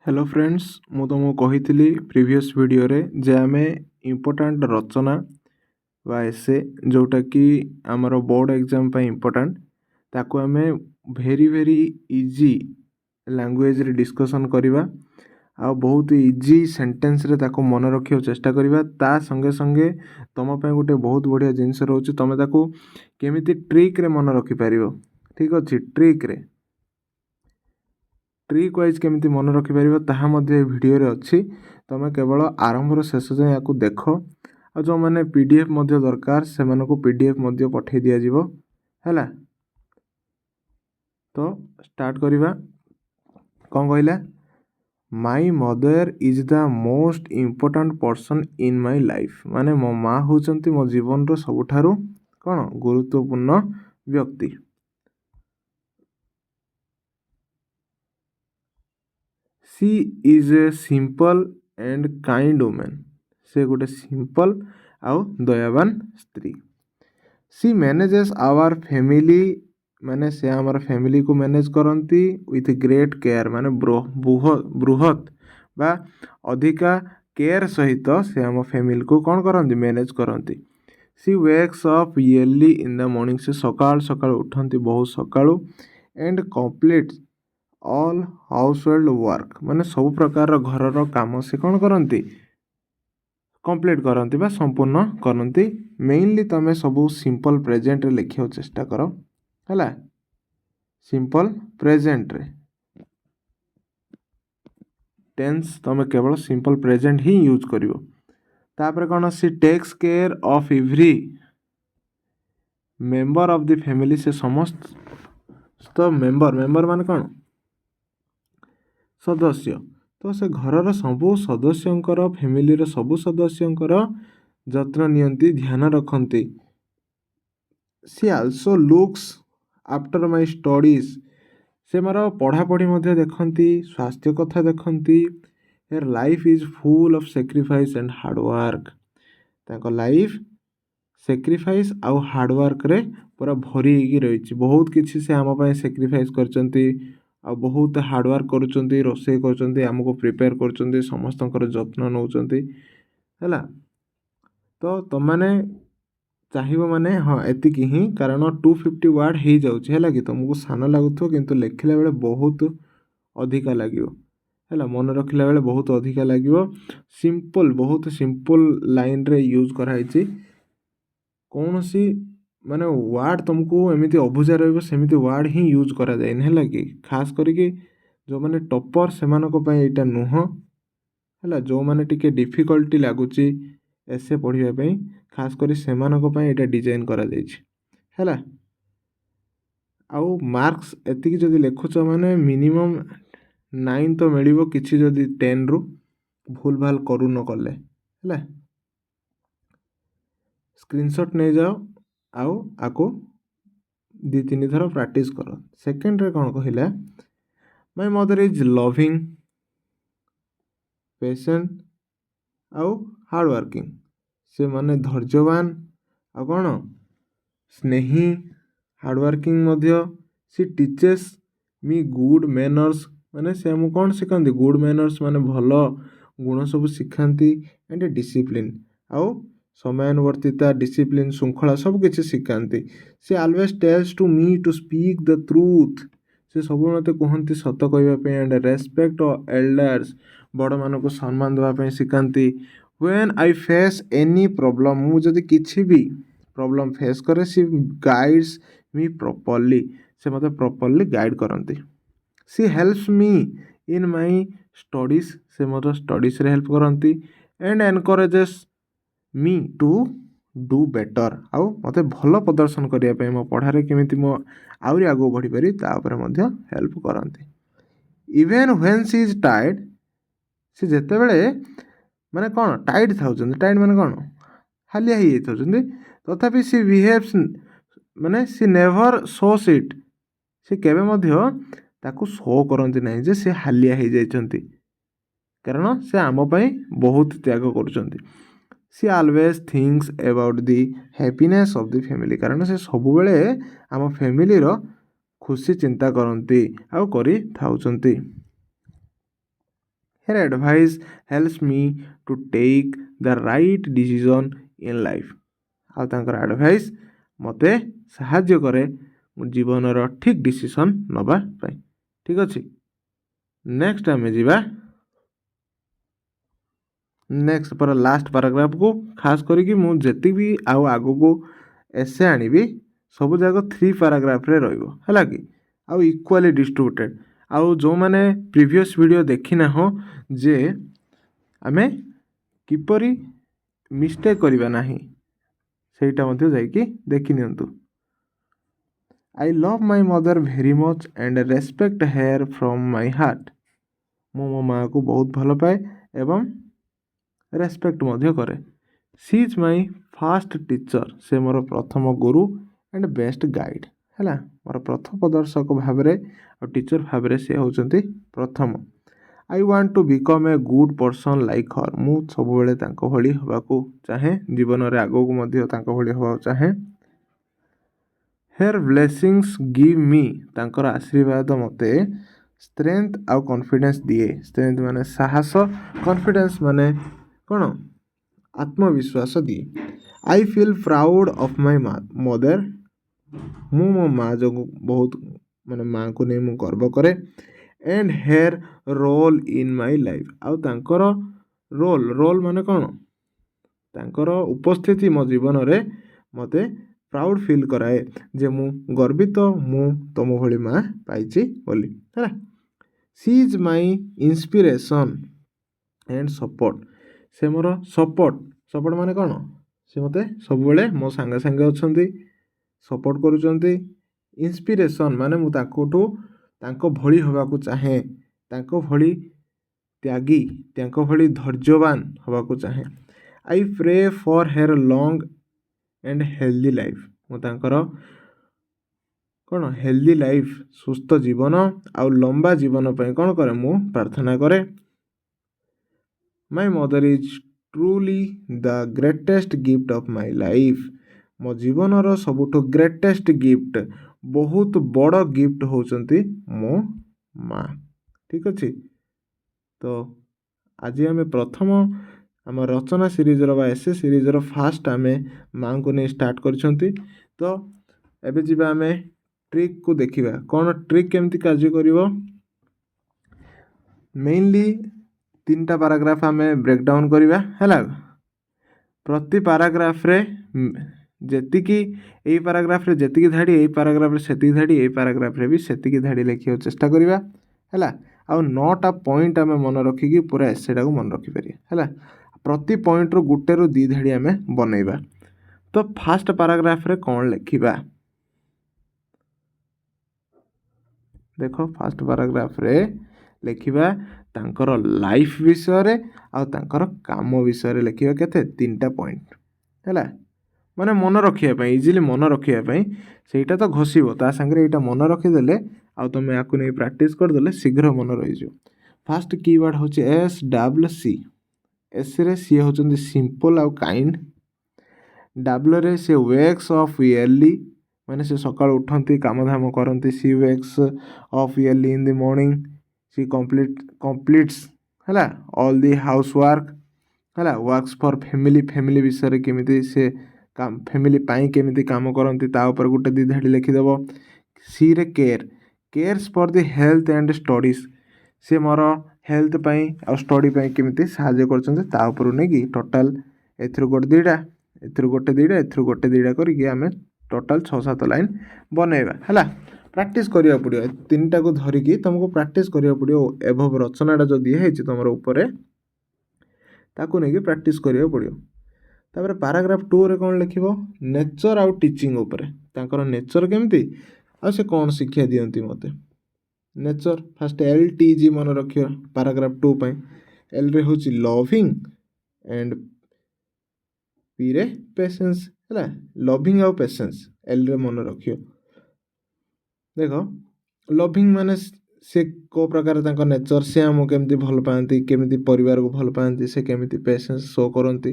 Hello friends मु तुमको कही प्रीवियस वीडियो रे जे आमे इम्पोर्टाट रचना वा एसे जोटा कि आमर बोर्ड एग्जाम पे इम्पोर्टाट ताको आमे भेरी भेरी इजी लैंग्वेज रे डिस्कशन करवा आ बहुत इजी सेंटेंस रे ताको मन रखियो चेष्टा करवा ता संगे संगे तुम पे गोटे बहुत बढ़िया जिनस रोचे तुम ताको केमिति ट्रिक रे मन रखि पारिबो। ठीक अच्छे ट्रिक वाइज केमिति मन रखिपर ताहा मध्य वीडियो रे अच्छी तुम केवल आरंभ शेष जाए या देख आ जो मैंने पीडीएफ मध्य दरकार से पीडीएफ मध्य पठे दि जाव है। तो स्टार्ट करवा कौन कहला my mother is the most important person in my life माने मो माँ होचंती मो जीवन रो सबुठारु कौन गुरुत्वपूर्ण व्यक्ति। She is a simple and kind women से गोटे सिंपल आउ दयावान स्त्री। सी मैनेजेस आवर फैमिली माने से आमर फैमिली को मैनेज करती विथ ग्रेट केयर माने बृहत बा अधिका केयर सहित से आम फैमिली को कौन करती मैनेज करती। She wakes up early in the morning से सकाल सकाल उठती बहुत सकाळु and complete all household work माने सब प्रकार घर काम से कौन करती कंप्लीट करती बा संपूर्ण करती। मेनली तुम सब सिंपल प्रेजेंट रे लिखा चेष्टा कर है सिंपल प्रेजेंट रे टेंस तुम केवल सिंपल प्रेजेंट ही यूज करिवो। तापर कौन she takes care of every member of the family से समस्त मेंबर माने कौन सदस्य तो से घर सबू सदस्यंकर फैमिली सबू सदस्यंकर जत्न नियंती ध्यान रखती। She also looks after my studies से मोर पढ़ापढ़ी मध्य देखती स्वास्थ्य कथा देखती। Her life is full of sacrifice and hard work ताको लाइफ सैक्रिफाइस आउ हार्डवर्क रे पूरा भरी होगी रही बहुत किसी से आम पाई सैक्रिफाइस करचंती आ बहुत हार्डवर्क करुँच रोसे करमको प्रिपेयर कर समस्त जत्न नौकरी है। तो तुम मैंने चाहिए माने हाँ एतिक ही कारण 250 वर्ड हो जाए कि तुमको सान लगुव किंतु लिखला बेले बहुत अधिका लगे है मन रखला बेले बहुत अधिका लगे। सिंपल बहुत सिंपल लाइन रे यूज कराई कौन सी माने वार्ड तुमको एमती अभुजा रमिति वार्ड ही यूज करा जाए है कि खास करके जो मैंने टॉपर से यहाँ नुह है जो मैंने टिके डिफिकल्टी लगुच एसे पढ़ाई खास कर से यहाँ डिजाइन करा है। आउ मार्क्स एति जदि लिखुच माने मिनिमम 9 तो मिल कि जदि 10 रु भूल भाल करू न कले है स्क्रीनशॉट नहीं जाओ आउ आको 2-3 थर प्रैक्टिस कर। सेकेंड रे कौन कहला my mother is loving patient आउ हार्ड वर्किंग से माने धैर्यवान आ कौन स्नेही हार्डवर्किंग मध्य। सी टीचेस मी गुड मैनर्स माने से आमको कौन शिखाती गुड मैनर्स माने भल गुण सब शिखाती एंड डिसिप्लिन आउ समयानुवर्तिता डिसिप्लिन श्रृंखला सब किसी शिखाती। She always tells to me to speak the truth से सब मत कहते सत कहवाई एंड रेस्पेक्ट एल्डर्स बड़ मान को सम्मान देवाई शिखाती। When I face any problem मुझे किसी भी प्रॉब्लम फेस करे सी गाइड्स मी प्रॉपर्ली से मत प्रॉपर्ली गाइड करती। She helps me in my studies से मत स्टडीज रे हेल्प करती and encourages me to do better आउ मत भल प्रदर्शन करने मो पढ़ारे केमिति मो आउरी आगो बढ़ी पारि तापर मध्य हेल्प करती। Even when she is tired she जेते बेले माने कौन टाइट था टाइट माने कौन हालिया ही जाते तथापि सी बिहेव्स माने सी नेवर शोस इट सी केबे मध्य ताकू शो करती ना जे सी हालिया ही जाइछंती कारण से आम पाई बहुत त्याग करुछंती। She always thinks about the happiness of the family कारण से सब बेले आम फैमिली रो खुशी चिंता करती आउ करी थाउछंती। Her advice helps me to take the right decision in life. ଆଉ ତାଙ୍କର ଆଡ଼ଭାଇସ୍ ମୋତେ ସାହାଯ୍ୟ କରେ ମୋ ଜୀବନର ଠିକ୍ ଡିସିସନ୍ ନେବା ପାଇଁ। ଠିକ୍ ଅଛି, ନେକ୍ସଟ ଆମେ ଯିବା ନେକ୍ସଟ ପୁରା ଲାଷ୍ଟ ପାରାଗ୍ରାଫକୁ। ଖାସ୍ କରିକି ମୁଁ ଯେତିକି ଆଉ ଆଗକୁ ଏସେ ଆଣିବି ସବୁ ଯାକ 3 ପାରାଗ୍ରାଫରେ ରହିବ, ହେଲା କି, ଆଉ ଇକ୍ୱାଲି ଡିଷ୍ଟ୍ରିବ୍ୟୁଟେଡ଼। ଆଉ ଯେଉଁମାନେ ପ୍ରିଭିୟସ୍ ଭିଡ଼ିଓ ଦେଖିନାହଁ ଯେ ଆମେ କିପରି ମିଷ୍ଟେକ୍ କରିବା ନାହିଁ ସେଇଟା ମଧ୍ୟ ଯାଇକି ଦେଖିନିଅନ୍ତୁ। I love my mother very much and respect her from my heart. ମୁଁ ମୋ ମାଆକୁ ବହୁତ ଭଲ ପାଏ ଏବଂ ରେସ୍ପେକ୍ଟ ମଧ୍ୟ କରେ। She is my first teacher. ସେ ମୋର ପ୍ରଥମ ଗୁରୁ ଆଣ୍ଡ ବେଷ୍ଟ ଗାଇଡ଼। ହେଲା, ମୋର ପ୍ରଥମ ପ୍ରଦର୍ଶକ ଭାବରେ ଆଉ ଟିଚର୍ ଭାବରେ ସେ ହେଉଛନ୍ତି ପ୍ରଥମ। I want to become a good person like her. ମୁଁ ସବୁବେଳେ ତାଙ୍କ ଭଳି ହେବାକୁ ଚାହେଁ, ଜୀବନରେ ଆଗକୁ ମଧ୍ୟ ତାଙ୍କ ଭଳି ହେବାକୁ ଚାହେଁ। ହେର୍ ବ୍ଲେସିଂସ୍ ଗିଭ୍ ମି। ତାଙ୍କର ଆଶୀର୍ବାଦ ମୋତେ ଷ୍ଟ୍ରେଂଥ ଆଉ କନଫିଡେନ୍ସ ଦିଏ। ଷ୍ଟ୍ରେଂଥ ମାନେ ସାହସ, କନଫିଡେନ୍ସ ମାନେ କ'ଣ, ଆତ୍ମବିଶ୍ୱାସ ଦିଏ। I feel proud of my mother. ମୁଁ ମୋ ମାଆ ଯୋଗୁଁ ବହୁତ ମାଆଙ୍କୁ ନେଇ ମୁଁ ଗର୍ବ କରେ। And her role in my life. ଆଉ ତାଙ୍କର ରୋଲ୍ ମାନେ କ'ଣ, ତାଙ୍କର ଉପସ୍ଥିତି ମୋ ଜୀବନରେ ମୋତେ ପ୍ରାଉଡ଼ ଫିଲ୍ କରାଏ ଯେ ମୁଁ ଗର୍ବିତ ମୁଁ ତୁମ ଭଳି ମାଆ ପାଇଛି ବୋଲି। ହେଲା, C is my inspiration and support. ସେ ମୋର ସପୋର୍ଟ ମାନେ କ'ଣ, ସେ ମୋତେ ସବୁବେଳେ ମୋ ସାଙ୍ଗେ ସାଙ୍ଗେ ଅଛନ୍ତି, ସପୋର୍ଟ କରୁଛନ୍ତି। ଇନ୍ସପିରେସନ୍ ମାନେ ମୁଁ ତାଙ୍କ ଭଳି ହେବାକୁ ଚାହେଁ, ତାଙ୍କ ଭଳି ତ୍ୟାଗୀ, ତାଙ୍କ ଭଳି ଧୈର୍ଯ୍ୟବାନ ହେବାକୁ ଚାହେଁ। I pray for her long and healthy life. ମୁଁ ତାଙ୍କର କ'ଣ, ହେଲ୍ଦି ଲାଇଫ୍, ସୁସ୍ଥ ଜୀବନ ଆଉ ଲମ୍ବା ଜୀବନ ପାଇଁ କ'ଣ କରେ, ମୁଁ ପ୍ରାର୍ଥନା କରେ। My mother is truly the greatest gift of my life. ମୋ ଜୀବନର ସବୁଠୁ ଗ୍ରେଟେଷ୍ଟ ଗିଫ୍ଟ, ବହୁତ ବଡ଼ ଗିଫ୍ଟ ହେଉଛନ୍ତି ମୋ ମା। ଠିକ୍ ଅଛି, ତ ଆଜି ଆମେ ପ୍ରଥମ ଆମ ରଚନା ସିରିଜର ବା ଏସେ ସିରିଜର ଫାଷ୍ଟ ଆମେ ମାଆଙ୍କୁ ନେଇ ଷ୍ଟାର୍ଟ କରିଛନ୍ତି। ତ ଏବେ ଯିବା ଆମେ ଟ୍ରିକ୍କୁ ଦେଖିବା, କ'ଣ ଟ୍ରିକ୍ କେମିତି କାର୍ଯ୍ୟ କରିବ। ମେନଲି 3ଟା ପାରାଗ୍ରାଫ ଆମେ ବ୍ରେକ୍ଡାଉନ୍ କରିବା। ହେଲା, ପ୍ରତି ପାରାଗ୍ରାଫରେ ଯେତିକି ଏଇ ପାରାଗ୍ରାଫରେ ଯେତିକି ଧାଡ଼ି, ଏଇ ପାରାଗ୍ରାଫରେ ସେତିକି ଧାଡ଼ି, ଏଇ ପାରାଗ୍ରାଫରେ ବି ସେତିକି ଧାଡ଼ି ଲେଖିବାକୁ ଚେଷ୍ଟା କରିବା। ହେଲା, ଆଉ 9ଟା ପଏଣ୍ଟ ଆମେ ମନେ ରଖିକି ପୁରା ଏସେଟାକୁ ମନେ ରଖିପାରିବା। ହେଲା, ପ୍ରତି ପଏଣ୍ଟରୁ 1ରୁ 2 ଧାଡ଼ି ଆମେ ବନେଇବା। ତ ଫାଷ୍ଟ ପାରାଗ୍ରାଫରେ କ'ଣ ଲେଖିବା, ଦେଖ ଫାଷ୍ଟ ପାରାଗ୍ରାଫରେ ଲେଖିବା ତାଙ୍କର ଲାଇଫ୍ ବିଷୟରେ ଆଉ ତାଙ୍କର କାମ ବିଷୟରେ ଲେଖିବା। କେତେ, 3ଟା ପଏଣ୍ଟ। ହେଲା, ମାନେ ମନେ ରଖିବା ପାଇଁ, ଇଜିଲି ମନେ ରଖିବା ପାଇଁ। ସେଇଟା ତ ଘୋଷିବ, ତା ସାଙ୍ଗରେ ଏଇଟା ମନେ ରଖିଦେଲେ ଆଉ ତୁମେ ୟାକୁ ନେଇ ପ୍ରାକ୍ଟିସ୍ କରିଦେଲେ ଶୀଘ୍ର ମନେ ରହିଯିବ। ଫାଷ୍ଟ କିୱାର୍ଡ଼ ହେଉଛି SWC। ଏସ୍ରେ ସିଏ ହେଉଛନ୍ତି ସିମ୍ପଲ୍ ଆଉ କାଇଣ୍ଡ। ଡବ୍ଲ୍ୟୁରେ ସେ ୱେକ୍ସ ଅଫ୍ ଇୟର୍ଲି, ମାନେ ସେ ସକାଳୁ ଉଠନ୍ତି, କାମଧାମ କରନ୍ତି। She wakes up early in the morning. She completes ହେଲା ଅଲ୍ ଦି ହାଉସ୍ ୱାର୍କ। ହେଲା, ୱାର୍କସ୍ ଫର୍ ଫ୍ୟାମିଲି ବିଷୟରେ କେମିତି ସେ ଫ୍ୟାମିଲି ପାଇଁ କେମିତି କାମ କରନ୍ତି ତା ଉପରେ 1-2 ଧାଡ଼ି ଲେଖିଦେବ। ସିରେ cares for the health and studies. ସେ ମୋର ହେଲ୍ଥ ପାଇଁ ଆଉ ଷ୍ଟଡ଼ି ପାଇଁ କେମିତି ସାହାଯ୍ୟ କରୁଛନ୍ତି ତା ଉପରୁ ନେଇକି ଟୋଟାଲ୍ ଏଥିରୁ 1-2ଟା, ଏଥିରୁ 1-2ଟା, ଏଥିରୁ 1-2ଟା କରିକି ଆମେ ଟୋଟାଲ୍ 6-7 ଲାଇନ୍ ବନେଇବା। ହେଲା, ପ୍ରାକ୍ଟିସ୍ କରିବାକୁ ପଡ଼ିବ। 3ଟାକୁ ଧରିକି ତୁମକୁ ପ୍ରାକ୍ଟିସ୍ କରିବାକୁ ପଡ଼ିବ। ଏଭବ ରଚନାଟା ଯେଉଁ ଦିଆହେଇଛି ତୁମର ଉପରେ, ତାକୁ ନେଇକି ପ୍ରାକ୍ଟିସ୍ କରିବାକୁ ପଡ଼ିବ। ତାପରେ ପାରାଗ୍ରାଫ 2ରେ କ'ଣ ଲେଖିବ, ନେଚର୍ ଆଉ ଟିଚିଂ ଉପରେ। ତାଙ୍କର ନେଚର୍ କେମିତି ଆଉ ସେ କ'ଣ ଶିକ୍ଷା ଦିଅନ୍ତି ମୋତେ। ନେଚର୍ ଫାଷ୍ଟ LTG ମନେ ରଖିବା ପାରାଗ୍ରାଫ 2 ପାଇଁ। ଏଲ୍ରେ ହେଉଛି ଲଭିଂ ଆଣ୍ଡ ପିରେ ପେସେନ୍ସ। ହେଲା, ଲଭିଂ ଆଉ ପେସେନ୍ସ ଏଲ୍ରେ ମନେ ରଖିବ। ଦେଖ, ଲଭିଂ ମାନେ ସେ କେଉଁ ପ୍ରକାର ତାଙ୍କ ନେଚର୍, ସେ ଆମକୁ କେମିତି ଭଲ ପାଆନ୍ତି, କେମିତି ପରିବାରକୁ ଭଲ ପାଆନ୍ତି, ସେ କେମିତି ପେସେନ୍ସ ଶୋ କରନ୍ତି,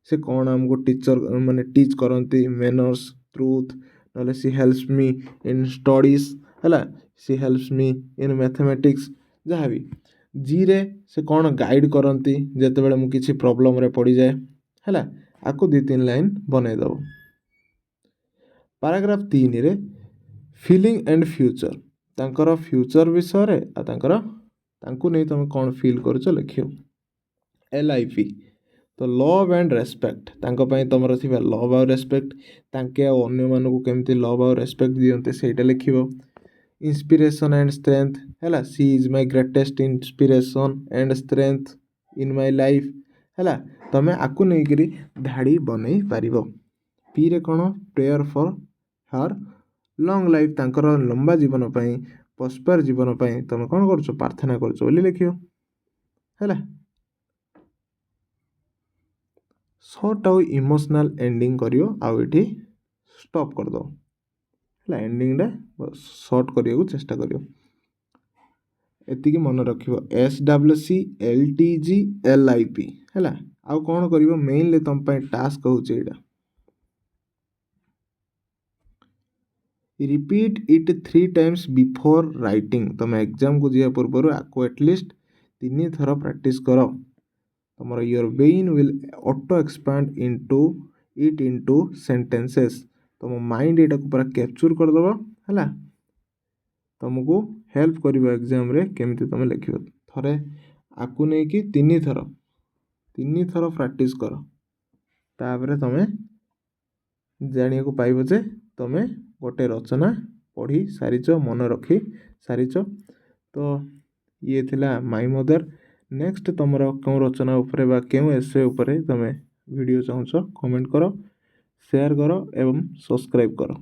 ସେ କ'ଣ ଆମକୁ ଟିଚ୍ କରନ୍ତି, ମେନର୍ସ, ଟ୍ରୁଥ୍। ନହେଲେ ସି ହେଲ୍ପସ୍ ମି ଇନ୍ ଷ୍ଟଡ଼ିଜ୍। ହେଲା, ସି ହେଲ୍ପସ୍ ମି ଇନ୍ ମ୍ୟାଥମେଟିକ୍ସ, ଯାହା ବି। जी रे से कौन गाइड करती जितेबाला मुझे किसी प्रोब्लेम रे पड़ जाए है आपको 2-3 लाइन बनईदेव। पैराग्राफ 3 रे फीलिंग एंड फ्यूचर तांकर फ्यूचर विषय तांको नहीं तुम कौन फील कर लिख। LIP तो लव एंड रेस्पेक्ट तुमर थी लव आउ रेस्पेक्ट तांके अन्य मानक केमती लव आउ रेस्पेक्ट दियंते सेटा लिख। इंस्पिरेशन एंड स्ट्रेंथ है she is my greatest inspiration and strength in my life है तमें आपको नहीं धाड़ी बनई पार। पी रे कौन prayer for her long life तांकर लंबा जीवन पाई प्रॉस्पर जीवन पाई तुम कौन कर प्रार्थना कर लिख है। सर्ट आउ इमोशनल एंडिंग करियो आउ इठी स्टॉप कर दो है एंडिंग रे सर्ट करियो को चेष्टा करियो। एतिकी मन रखियो SWC LTG LIP है आउ कौन करियो मेनली तुम पे टास्क होचे एटा repeat it 3 times before writing तुम एग्जाम को जिया पूर्व आपको एटलिस्ट 3 थर प्रैक्टिस करो तुम your brain will auto expand into sentences तुम माइंड एटा को पूरा कैप्चर कर दबो है तुमको हेल्प करिवो एग्जाम रे केमिति तुम लिखियो थरे आपको नहीं कि 3 थर प्रैक्टिस कर तापर तुम जानिया को पाइबो जे तुम गोटे रचना पढ़ी सारीच मन रखी सारीच। तो ये थिला माय मदर नेक्स्ट तुमर क्यों रचना उपरे बा क्यों एसे उपरे तुम वीडियो चाहूछ कमेंट करो शेयर करो एवं सब्सक्राइब करो।